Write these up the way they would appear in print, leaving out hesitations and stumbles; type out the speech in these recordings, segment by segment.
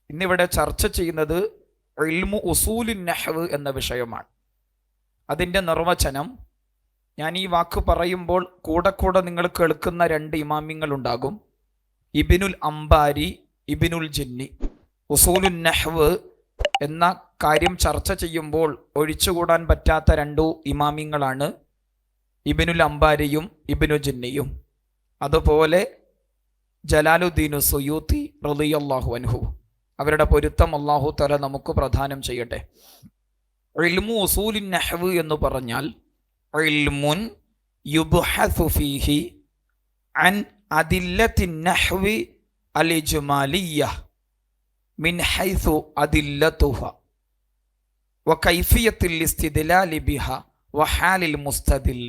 ഇന്നിവിടെ ചർച്ച ചെയ്യുന്നത് ഇൽമു ഉസൂലുൻ നഹ്വ് എന്ന വിഷയമാണ്. അതിൻ്റെ നിർവചനം ഞാൻ ഈ വാക്ക് പറയുമ്പോൾ കൂടെ നിങ്ങൾ കേൾക്കുന്ന രണ്ട് ഇമാമിങ്ങളുണ്ടാകും, ഇബ്നുൽ അംബാരി, ഇബ്നുൽ ജിന്നി. ഉസൂലുൻ നഹ്വ് എന്ന കാര്യം ചർച്ച ചെയ്യുമ്പോൾ ഒഴിച്ചുകൂടാൻ പറ്റാത്ത രണ്ടു ഇമാമിങ്ങളാണ് ഇബ്നുൽ അംബാരിയും ഇബ്നു ജിന്നിയും. അതുപോലെ ജലാലുദ്ദീൻ സുയൂത്തി റളിയല്ലാഹു അൻഹു, അവരുടെ പൊരുത്തം അല്ലാഹു തആല നമുക്ക് പ്രദാനം ചെയ്യട്ടെ. ഇൽമു ഉസൂലിൻ നഹ്വ് എന്ന് പറഞ്ഞാൽ ഇൽമുൻ യുബ്ഹസു ഫീഹി അൻ അദില്ലത്തിൻ നഹ്വി അൽ ഇജ്മാലിയ്യ മിൻ ഹൈസു അദില്ലതുഹ വ കൈഫിയത്തുൽ ഇസ്തിദ്ലാലി ബിഹ വ ഹാലിൽ മുസ്തദിൽ.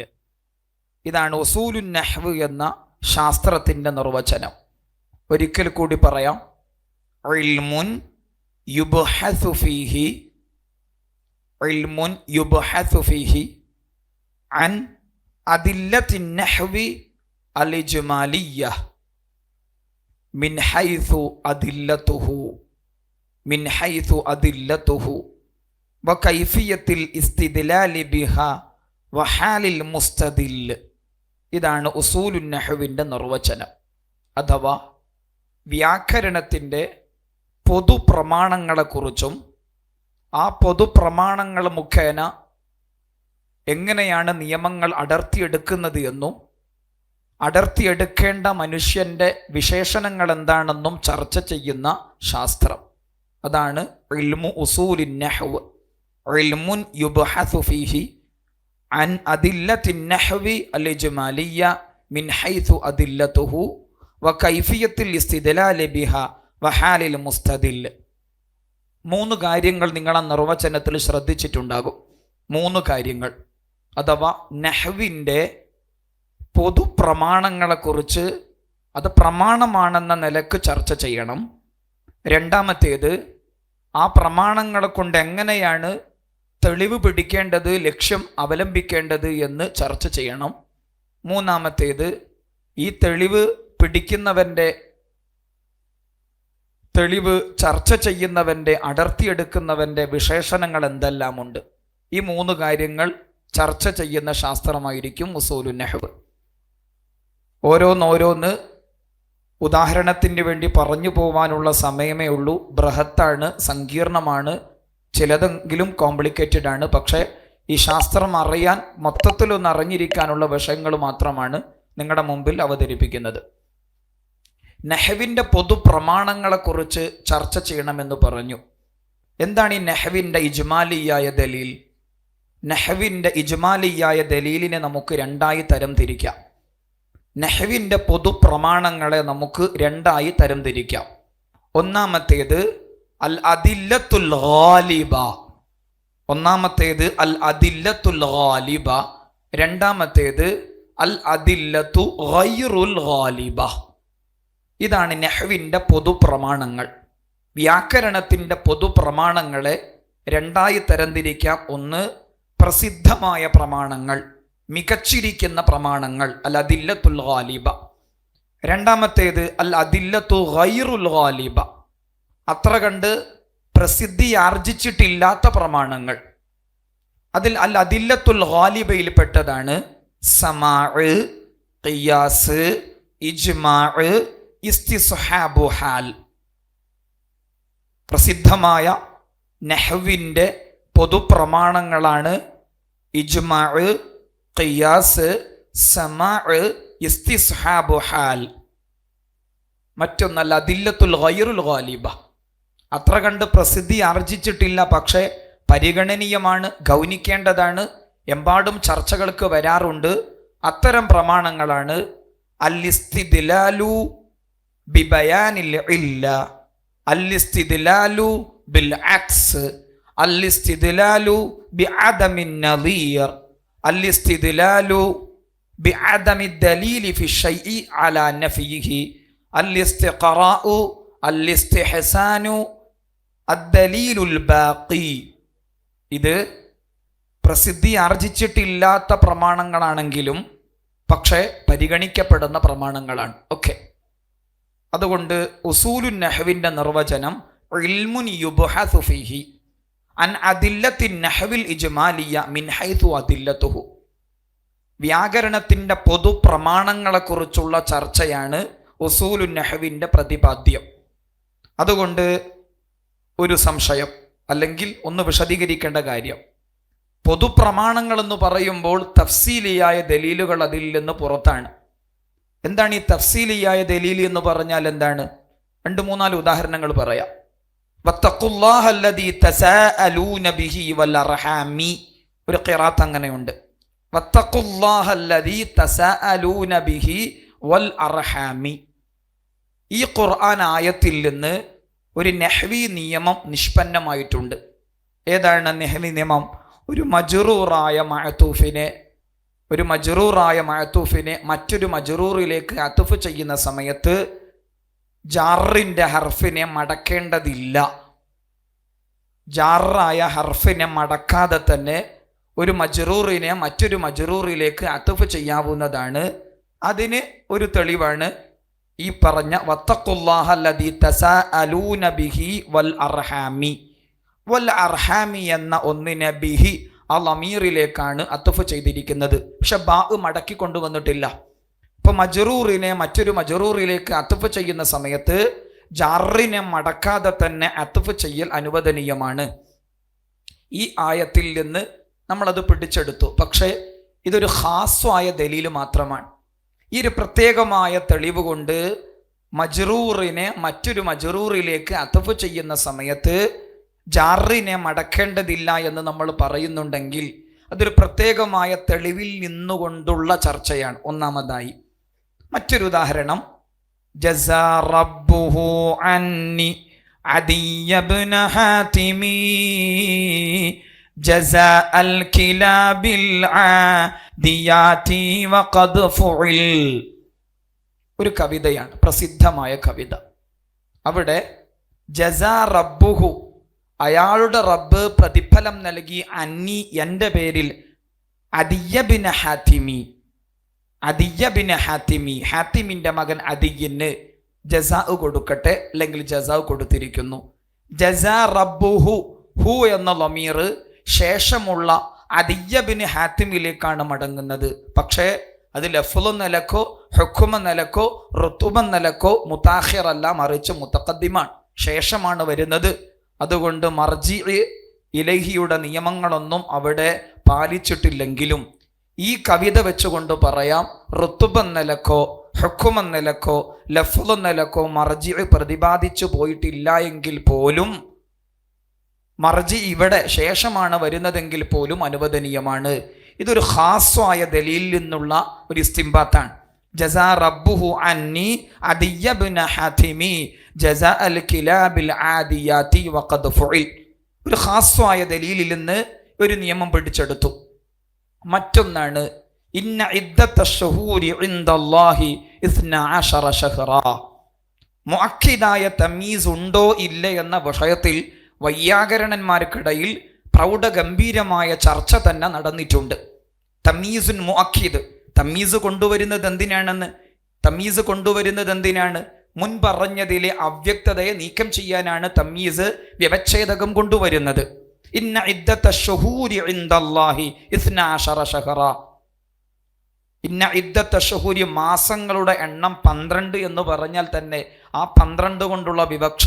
ഇതാണ് ഉസൂലുൻ നഹ്വ് എന്ന ശാസ്ത്രത്തിൻ്റെ നിർവചനം. ഒരിക്കൽ കൂടി പറയാം. ഇൽമുൻ യുബ്ഹസു ഫീഹി, ഇൽമുൻ യുബ്ഹസു ഫീഹി അൻ അദില്ലത്തിൻ നഹ്വി അൽ ഇജ്മാലിയ്യ മിൻ ഹൈസു അദില്ലതുഹു, മിൻ ഹൈസു അദില്ലതുഹു വ കൈഫിയത്തിൽ ഇസ്തിദ്ലാലി ബിഹ വ ഹാലിൽ മുസ്തദിൽ. ഇതാണ് ഉസൂലുൻ നഹ്വിൻ്റെ നിർവചനം. അഥവാ വ്യാകരണത്തിൻ്റെ പൊതുപ്രമാണങ്ങളെക്കുറിച്ചും ആ പൊതുപ്രമാണങ്ങൾ മുഖേന എങ്ങനെയാണ് നിയമങ്ങൾ അടർത്തിയെടുക്കുന്നത് എന്നും അടർത്തിയെടുക്കേണ്ട മനുഷ്യൻ്റെ വിശേഷണങ്ങൾ എന്താണെന്നും ചർച്ച ചെയ്യുന്ന ശാസ്ത്രം. അതാണ് ഇൽമു ഉസൂലിൻ നഹ്വ്. ഇൽമുൻ യുബ്ഹസു ഫീഹി അൻ അദില്ലത്തിൻ നഹ്വി അൽ ഇജ്മാലിയ്യ മിൻ ഹൈസു അദില്ലതുഹു വ കൈഫിയത്തുൽ ഇസ്തിദ്ലാലി ബിഹ വ ഹാലിൽ മുസ്തദിൽ. മൂന്ന് കാര്യങ്ങൾ നിങ്ങൾ ആ നിർവചനത്തിൽ ശ്രദ്ധിച്ചിട്ടുണ്ടാകും. മൂന്ന് കാര്യങ്ങൾ, അഥവാ നഹ്വിൻ്റെ പൊതുപ്രമാണങ്ങളെക്കുറിച്ച് അത് പ്രമാണമാണെന്ന നിലക്ക് ചർച്ച ചെയ്യണം. രണ്ടാമത്തേത്, ആ പ്രമാണങ്ങളെ കൊണ്ട് എങ്ങനെയാണ് തെളിവ് പിടിക്കേണ്ടത്, ലക്ഷ്യം അവലംബിക്കേണ്ടത് എന്ന് ചർച്ച ചെയ്യണം. മൂന്നാമത്തേത്, ഈ തെളിവ് പിടിക്കുന്നവൻ്റെ, തെളിവ് ചർച്ച ചെയ്യുന്നവൻ്റെ, അടർത്തിയെടുക്കുന്നവൻ്റെ വിശേഷണങ്ങൾ എന്തെല്ലാമുണ്ട്. ഈ മൂന്ന് കാര്യങ്ങൾ ചർച്ച ചെയ്യുന്ന ശാസ്ത്രമായിരിക്കും ഉസൂലുൻ നഹ്വ്. ഓരോന്നോരോന്ന് ഉദാഹരണത്തിന് വേണ്ടി പറഞ്ഞു പോവാനുള്ള സമയമേ ഉള്ളൂ. ബൃഹത്താണ്, സങ്കീർണമാണ്, ചിലതെങ്കിലും കോംപ്ലിക്കേറ്റഡ് ആണ്. പക്ഷേ ഈ ശാസ്ത്രം അറിയാൻ, മൊത്തത്തിലൊന്ന് അറിഞ്ഞിരിക്കാനുള്ള വിഷയങ്ങൾ മാത്രമാണ് നിങ്ങളുടെ മുമ്പിൽ അവതരിപ്പിക്കുന്നത്. നഹ്വിൻ്റെ പൊതുപ്രമാണങ്ങളെക്കുറിച്ച് ചർച്ച ചെയ്യണമെന്ന് പറഞ്ഞു. എന്താണ് ഈ നഹ്വിൻ്റെ ഇജ്മാലിയായ ദലീൽ? നഹ്വിൻ്റെ ഇജ്മാലിയായ ദലീലിനെ നമുക്ക് രണ്ടായി തരം തിരിക്കാം. നഹ്വിൻ്റെ പൊതുപ്രമാണങ്ങളെ നമുക്ക് രണ്ടായി തരം തിരിക്കാം. ഒന്നാമത്തേത് അൽ അദില്ലത്തുൽ ഗാലിബ, ഒന്നാമത്തേത് അൽ അദില്ലത്തുൽ ഗാലിബ, രണ്ടാമത്തേത് അൽ അദില്ലത്തു ഗൈറുൽ ഗാലിബ. ഇതാണ് നഹ്വിൻ്റെ പൊതുപ്രമാണങ്ങൾ. വ്യാകരണത്തിൻ്റെ പൊതുപ്രമാണങ്ങളെ രണ്ടായി തരംതിരിക്കാം. ഒന്ന്, പ്രസിദ്ധമായ പ്രമാണങ്ങൾ, മികച്ചിരിക്കുന്ന പ്രമാണങ്ങൾ, അൽ അദില്ലത്തുൽ ഗാലിബ. രണ്ടാമത്തേത് അൽ അദില്ലത്തു ഗൈറുൽ ഗാലിബ, അത്ര കണ്ട് പ്രസിദ്ധി ആർജിച്ചിട്ടില്ലാത്ത പ്രമാണങ്ങൾ. അതിൽ അൽ അദില്ലത്തുൽ ഗാലിബയിൽപ്പെട്ടതാണ് സമാഅ്, ഖിയാസ്, ഇജ്മാഅ്, ഇസ്തിസ്ഹാബു ഹാൽ. പ്രസിദ്ധമായ നഹ്വിൻ്റെ പൊതുപ്രമാണങ്ങളാണ് ഇജ്മാഅ്, ഖിയാസ്, സമാഅ്, ഇസ്തിസ്ഹാബു ഹാൽ. മറ്റൊന്നല്ല അദില്ലത്തുൽ ഗൈറുൽ ഗാലിബ, അത്ര കണ്ട് പ്രസിദ്ധി ആർജിച്ചിട്ടില്ല, പക്ഷേ പരിഗണനീയമാണ്, ഗൗനിക്കേണ്ടതാണ്, എമ്പാടും ചർച്ചകൾക്ക് വരാറുണ്ട്. അത്തരം പ്രമാണങ്ങളാണ് അൽ ഇസ്തിദ്ലാലു ബിബയാനിൽ ഇല്ല, അൽ ഇസ്തിദ്ലാലു ബിൽ അക്സ്, അൽ ഇസ്തിദ്ലാലു ബിഅദമിൻ നളീർ, അൽ ഇസ്തിദ്ലാലു ബിഅദമി ദലീലി ഫി ശൈഇ അലാ നഫിയിഹി, അൽ ഇസ്തിഖറാഉ, അൽ ഇസ്തിഹ്സാനു, അദ്ദലീലുൽ ബാഖി. ഇത് പ്രസിദ്ധി ആർജിച്ചിട്ടില്ലാത്ത പ്രമാണങ്ങളാണെങ്കിലും പക്ഷേ പരിഗണിക്കപ്പെടുന്ന പ്രമാണങ്ങളാണ്. ഓക്കെ, അതുകൊണ്ട് ഉസൂലുൻ നഹ്വിൻ്റെ നിർവചനം ഇൽമുൻ യുബ്ഹസു ഫീഹി അൻ അദില്ലത്തി നഹ്വിൽ ഇജ്മാലിയ മിൻ ഹൈതു അദില്ലത്തുഹു. വ്യാകരണത്തിൻ്റെ പൊതു പ്രമാണങ്ങളെക്കുറിച്ചുള്ള ചർച്ചയാണ് ഉസൂലുൻ നഹ്വിൻ്റെ പ്രതിപാദ്യം. അതുകൊണ്ട് ഒരു സംശയം അല്ലെങ്കിൽ ഒന്ന് വിശദീകരിക്കേണ്ട കാര്യം, പൊതുപ്രമാണങ്ങളെന്ന് പറയുമ്പോൾ തഫ്സീലിയായ ദലീലുകൾ അതിൽ നിന്ന് പുറത്താണ്. എന്താണ് ഈ തഫ്സീലിയായ ദലീൽ എന്ന് പറഞ്ഞാൽ എന്താണ്? 2-3 ഉദാഹരണങ്ങൾ പറയാം. വത്തഖുല്ലാഹല്ലദീ തസാഅലൂന ബിഹി വൽ അർഹാമി, ഒരു ഖിറാത്ത് അങ്ങനെയുണ്ട്. വത്തഖുല്ലാഹല്ലദീ തസാഅലൂന ബിഹി വൽ അർഹാമി. ഈ ഖുർആൻ ആയത്തിൽ നിന്ന് ഒരു നഹ്വി നിയമം നിഷ്പന്നമായിട്ടുണ്ട്. ഏതാണ് നഹ്വി നിയമം? ഒരു മജ്റൂറായ മഅ്തൂഫിനെ മറ്റൊരു മജ്റൂറിലേക്ക് അത്ഫ് ചെയ്യുന്ന സമയത്ത് ജാറിൻ്റെ ഹർഫിനെ മടക്കേണ്ടതില്ല. ജാറായ ഹർഫിനെ മടക്കാതെ തന്നെ ഒരു മജ്റൂറിനെ മറ്റൊരു മജ്റൂറിലേക്ക് അത്ഫ് ചെയ്യാവുന്നതാണ്. അതിന് ഒരു തെളിവാണ് ഈ പറഞ്ഞ വത്തഖുല്ലാഹല്ലദീ തസാഅലൂന ബിഹി വൽ അർഹാമി. വൽ അർഹാമി എന്ന ഒന്നിനെ ബിഹി ആ ലമീറിലേക്കാണ് അത്ഫ് ചെയ്തിരിക്കുന്നത്. പക്ഷെ ബാ മടക്കി കൊണ്ടുവന്നിട്ടില്ല. ഇപ്പൊ മജ്റൂറിനെ മറ്റൊരു മജ്റൂറിലേക്ക് അത്ഫ് ചെയ്യുന്ന സമയത്ത് ജാറിനെ മടക്കാതെ തന്നെ അത്ഫ് ചെയ്യൽ അനുവദനീയമാണ്. ഈ ആയത്തിൽ നിന്ന് നമ്മളത് പിടിച്ചെടുത്തു. പക്ഷേ ഇതൊരു ഖാസ്വായ ദലീല് മാത്രമാണ്. ഈ ഒരു പ്രത്യേകമായ തെളിവ് കൊണ്ട് മജ്റൂറിനെ മറ്റൊരു മജ്റൂറിലേക്ക് അത്ഫ് ചെയ്യുന്ന സമയത്ത് ജാറിനെ മടക്കേണ്ടതില്ല എന്ന് നമ്മൾ പറയുന്നുണ്ടെങ്കിൽ അതൊരു പ്രത്യേകമായ തെളിവിൽ നിന്നുകൊണ്ടുള്ള ചർച്ചയാണ്. ഒന്നാമതായി മറ്റൊരു ഉദാഹരണം, ജസാ റബ്ബുഹു അന്നി അദിയ ഇബ്ന ഹാതിമി ജസാ അൽ കിലാബിൽ ആദിയാതി വഖദ് ഫുഇൽ. ഒരു കവിതയാണ്, പ്രസിദ്ധമായ കവിത. അവിടെ ജസാ റബ്ബുഹു, അയാളുടെ റബ്ബ് പ്രതിഫലം നൽകി, അന്നി എൻ്റെ പേരിൽ, അദിയ ബിൻ ഹാത്തിമി, ഹാത്തിമിൻ്റെ മകൻ അദിയിന് ജസാ കൊടുക്കട്ടെ, അല്ലെങ്കിൽ ജസാ കൊടുത്തിരിക്കുന്നു. ജസാ റബ്ബുഹു, ഹു എന്ന ലമീർ ശേഷമുള്ള അദിയ ബിൻ ഹാത്തിമിലേക്കാണ് മടങ്ങുന്നത്. പക്ഷേ അത് ലഫ്ള് നിലക്കോ ഹുക്മ നിലക്കോ റുതുബ നിലക്കോ മുതാഖിറല്ല, മറിച്ച് മുതഖദ്ദിമാണ്, ശേഷമാണ് വരുന്നത്. അതുകൊണ്ട് മർജി ഇലഹിയുടെ നിയമങ്ങളൊന്നും അവിടെ പാലിച്ചിട്ടില്ലെങ്കിലും ഈ കവിത വെച്ചുകൊണ്ട് പറയാം, റുതുബ നിലക്കോ ഹുക്മ നിലക്കോ ലഫ്ള് നിലക്കോ മർജി പ്രതിപാദിച്ചു പോയിട്ടില്ല എങ്കിൽ പോലും മർജി ഇവിടെ ശേഷമാണ് വരുന്നതെങ്കിൽ പോലും അനുവദനീയമാണ്. ഇതൊരു ഖാസ്വായ ദലീലിൽ നിന്നുള്ള ഒരു ഇസ്തിംബാത്താണ്. ജസാ റബ്ബുഹു അന്നി അദിയ ഇബ്ന ഹാതിമി ജസാ അൽ കിലാബിൽ ആദിയാതി വഖദ് ഫുഇൽ. ഒരു ഖാസ്വായ ദലീലിൽ നിന്ന് ഒരു നിയമം പിടിച്ചെടുത്തു. മറ്റൊന്നാണ് ഇന്ന ഇദ്ദത്തശ് ശുഹൂരി ഇൻദല്ലാഹി 12 ശഹ്റാ. മുഅക്കിദായ തമീസ് ഉണ്ടോ ഇല്ല എന്ന വിഷയത്തിൽ വൈയാകരണന്മാർക്കിടയിൽ പ്രൗഢഗംഭീരമായ ചർച്ച തന്നെ നടന്നിട്ടുണ്ട്. തമീസുൻ മുഅക്കിദ്, തമീസ് കൊണ്ടുവരുന്നത് എന്തിനാണ്? മുൻപറഞ്ഞതിലെ അവ്യക്തതയെ നീക്കം ചെയ്യാനാണ് തമീസ് വ്യവച്ഛേദകം കൊണ്ടുവരുന്നത്. ഇന്ന ഇദ്ദത്തശ് ശുഹൂരി ഇൻദല്ലാഹി 12 ശഹ്റാ. ഇന്ന ഇദ്ദത്തശ് ശുഹൂരി, മാസങ്ങളുടെ എണ്ണം 12 എന്ന് പറഞ്ഞാൽ തന്നെ ആ 12 കൊണ്ടുള്ള വിവക്ഷ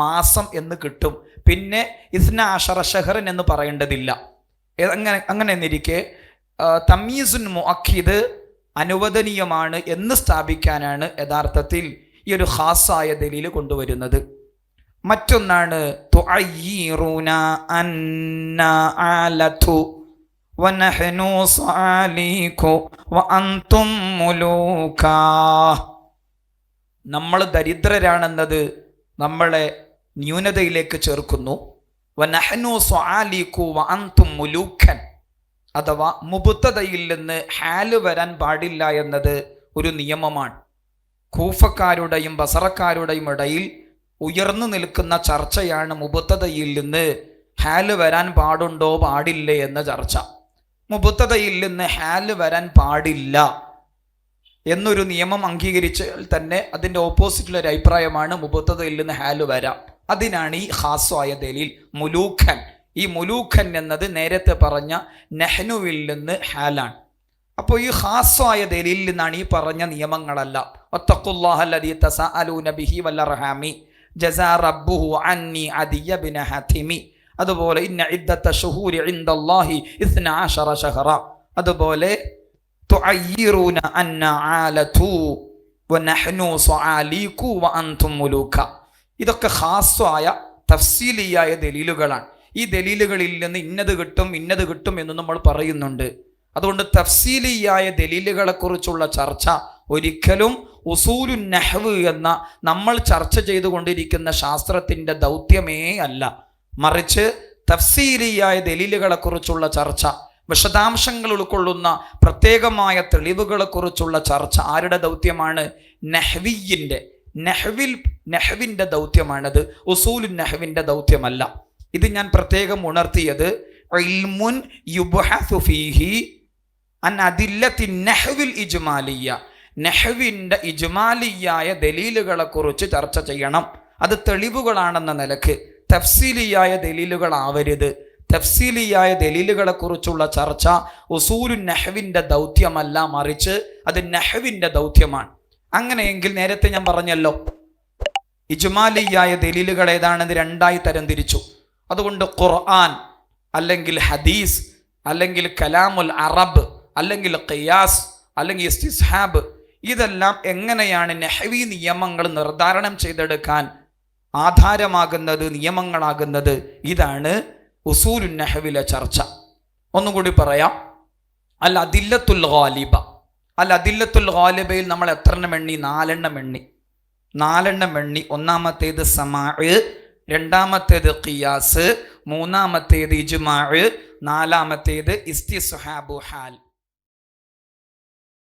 മാസം എന്ന് കിട്ടും. പിന്നെ 12 ശഹ്റൻ എന്ന് പറയേണ്ടതില്ല. അങ്ങനെ എന്നിരിക്കെ തമീസുൻ മുഅക്കിദ് അനുവദനീയമാണ് എന്ന് സ്ഥാപിക്കാനാണ് യഥാർത്ഥത്തിൽ ഈ ഒരു ഖാസായ ദലീൽ കൊണ്ടുവരുന്നത്. മറ്റൊന്നാണ് തുഅയ്യിറൂന അന്നഅലതു വനഹ്നു സാലികു വഅൻതും മുലൂകാ. നമ്മൾ ദരിദ്രരാണെന്നത് നമ്മളെ ന്യൂനതയിലേക്ക് ചേർക്കുന്നു. വനഹ്നു സാലികു വഅൻതും മുലൂക്കൻ, അഥവാ മുബ്തദയിൽ നിന്ന് ഹാല് വരാൻ പാടില്ല എന്നത് ഒരു നിയമമാണ്. കൂഫക്കാരുടെയും ബസറക്കാരുടെയും ഇടയിൽ ഉയർന്നു നിൽക്കുന്ന ചർച്ചയാണ് മുബ്തദയിൽ നിന്ന് ഹാല് വരാൻ പാടുണ്ടോ പാടില്ലേ എന്ന ചർച്ച. മുബ്തദയിൽ നിന്ന് ഹാല് വരാൻ പാടില്ല എന്നൊരു നിയമം അംഗീകരിച്ചാൽ തന്നെ അതിൻ്റെ ഓപ്പോസിറ്റുള്ളൊരു അഭിപ്രായമാണ് മുബ്തദയിൽ നിന്ന് ഹാല് വരാം. അതിനാണ് ഈ ഖാസ്വായ ദലീൽ. മുലൂഖൻ, ഈ മുലൂഖൻ എന്നത് നേരത്തെ പറഞ്ഞ നഹ്നുവിൽ നിന്ന് ഹാലാണ്. അപ്പോൾ ഈ ഖാസ്വായ ദലീലിൽ നിന്നാണ് ഈ പറഞ്ഞ നിയമങ്ങളല്ല. വത്തഖുല്ലാഹ അല്ലദീ തസഅലൂന ബിഹി വൽ അർഹാമി ജസാ റബ്ബുഹു അന്നി അദിയ ബിൻ ഹതിമി. അതുപോലെ ഇന്ന ഇദ്ദത ശുഹൂരി ഇൻദല്ലാഹി 12 ശഹറ. അതുപോലെ തുഅയ്യിറൂന അന്ന ആലതു വനഹ്നു സുആലികു വഅൻതും മുലൂക. ഇതൊക്കെ ഖാസ്വായ തഫ്സീലിയായ ദലീലുകളാണ്. ഈ ദലീലുകളിൽ നിന്ന് ഇന്നത് കിട്ടും എന്ന് നമ്മൾ പറയുന്നുണ്ട്. അതുകൊണ്ട് തഫ്സീലിയായ ദലീലുകളെ കുറിച്ചുള്ള ചർച്ച ഒരിക്കലും ഉസൂലുൻ നഹ്വ് എന്ന നമ്മൾ ചർച്ച ചെയ്തുകൊണ്ടിരിക്കുന്ന ശാസ്ത്രത്തിൻ്റെ ദൗത്യമേ അല്ല. മറിച്ച് തഫ്സീലിയായ ദലീലുകളെ കുറിച്ചുള്ള ചർച്ച, വിശദാംശങ്ങൾ ഉൾക്കൊള്ളുന്ന പ്രത്യേകമായ തെളിവുകളെ കുറിച്ചുള്ള ചർച്ച ആരുടെ ദൗത്യമാണ്? നഹ്വിൻ്റെ ദൗത്യമാണത്, ഉസൂലുൻ നഹ്വിൻ്റെ ദൗത്യമല്ല. ഇത് ഞാൻ പ്രത്യേകം ഉണർത്തിയത് ഇൽമുൻ യുബ്ഹസു ഫീഹി അൻ അദില്ലത്തി നഹ്വിൽ ഇജ്മാലിയ, നഹ്വിൻ്റെ ഇജ്മാലിയായ ദലീലുകളെ കുറിച്ച് ചർച്ച ചെയ്യണം. അത് തെളിവുകളാണെന്ന നിലക്ക്, തഫ്സീലിയായ ദലീലുകളാവരുത്. തഫ്സീലിയായ ദലീലുകളെ കുറിച്ചുള്ള ചർച്ച ഉസൂലുൻ നഹ്വിൻ്റെ ദൗത്യമല്ല, മറിച്ച് അത് നഹ്വിൻ്റെ ദൗത്യമാണ്. അങ്ങനെയെങ്കിൽ നേരത്തെ ഞാൻ പറഞ്ഞല്ലോ, ഇജ്മാലിയായ ദലീലുകൾ ഏതാണെന്ന് രണ്ടായി തരംതിരിച്ചു. അതുകൊണ്ട് ഖുർആൻ അല്ലെങ്കിൽ ഹദീസ് അല്ലെങ്കിൽ കലാമുൽ അറബ് അല്ലെങ്കിൽ ഖിയാസ് അല്ലെങ്കിൽ ഇസ്തിസ്ഹാബ്, ഇതെല്ലാം എങ്ങനെയാണ് നഹ്വി നിയമങ്ങൾ നിർദ്ധാരണം ചെയ്തെടുക്കാൻ ആധാരമാകുന്നത്, നിയമങ്ങളാകുന്നത്? ഇതാണ് ഉസൂലുൻ നഹ്വിലെ ചർച്ച. ഒന്നും കൂടി പറയാം. അൽ അദില്ലത്തുൽ ഗാലിബ. അൽ അദില്ലത്തുൽ ഗാലിബയിൽ നമ്മൾ എത്രണ്ണം എണ്ണി? 4 എണ്ണം എണ്ണി. ഒന്നാമത്തേത് സമാഅ്, രണ്ടാമത്തേത് ഖിയാസ്, മൂന്നാമത്തേത് ഇജ്മാഅ്, നാലാമത്തേത് ഇസ്തിസ്ഹാബു ഹാൽ.